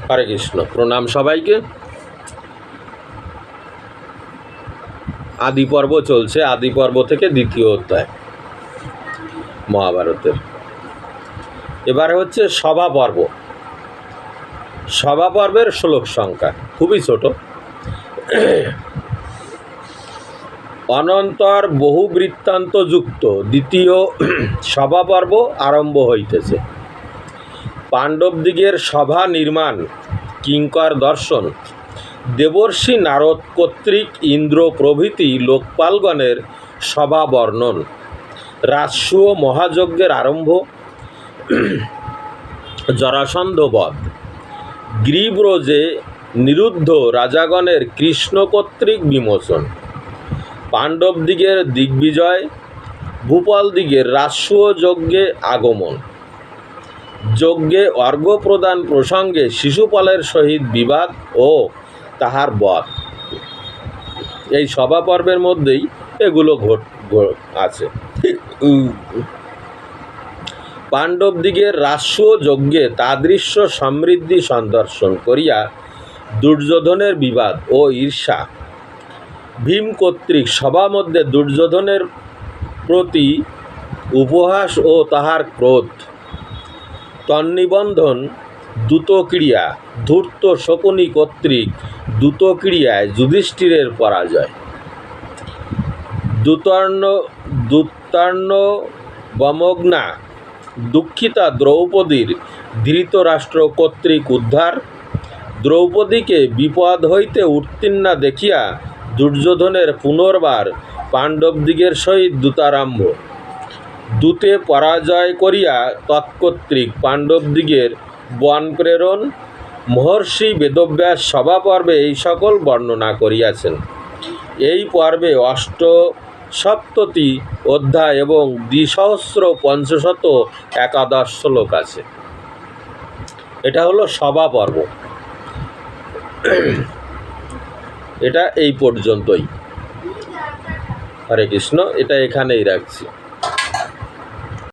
হরে কৃষ্ণ। প্রণাম সবাইকে। আদি পর্ব চলছে, আদি পর্ব থেকে দ্বিতীয় অধ্যায় মহাভারতের। এবারে হচ্ছে সভা পর্ব। সভা পর্বের শ্লোক সংখ্যা খুবই ছোট। অনন্তর বহু বৃত্তান্ত যুক্ত দ্বিতীয় সভা পর্ব আরম্ভ হইতেছে। পাণ্ডবদিগের সভা নির্মাণ, কিঙ্কর দর্শন, দেবর্ষি নারদ কর্তৃক ইন্দ্র প্রভৃতি লোকপালগণের সভা বর্ণন, রাজসূয় মহাযজ্ঞের আরম্ভ, জরাসন্ধ বধ, গ্রীব্রজে নিরুদ্ধ রাজাগণের কৃষ্ণ কর্তৃক বিমোচন, পাণ্ডবদিগের দিগ্বিজয়, ভূপালদিগের রাজসূয় যজ্ঞে আগমন, যজ্ঞে অর্ঘ্য প্রদান প্রসঙ্গে শিশুপালের সহিত বিবাদ ও তাহার বধ। এই সভা পর্বের মধ্যেই এগুলো আছে। পাণ্ডবদিগের রাজসূয় যজ্ঞে তাদৃশ্য সমৃদ্ধি সন্দর্শন করিয়া দুর্যোধনের বিবাদ ও ঈর্ষা, ভীম কর্তৃক সভা মধ্যে দুর্যোধনের প্রতি উপহাস ও তাহার ক্রোধ, তন্নিবন্ধন দ্যূতক্রিয়া, ধূর্ত শকুনি কর্তৃক দ্যূতক্রিয়ায় যুধিষ্ঠিরের পরাজয়, দ্যূতার্ণবমগ্না দুঃখিতা দ্রৌপদীর ধৃতরাষ্ট্র কর্তৃক উদ্ধার, দ্রৌপদীকে বিপদ হইতে উত্তীর্ণা দেখিয়া দুর্যোধনের পুনর্বার পাণ্ডবদিগের সহিত দূতারম্ভ, দূতে পরাজয় করিয়া তৎকর্তৃক পাণ্ডবদিগের বন প্রেরণ। মহর্ষি বেদব্যাস সভা পর্বে এই সকল বর্ণনা করিয়াছেন। এই পর্বে ৮৭টি অধ্যায় এবং ২,৫১১ শ্লোক আছে। এটা হলো সভা পর্ব। এটা এই পর্যন্তই। হরে কৃষ্ণ। এটা এখানেই রাখছি।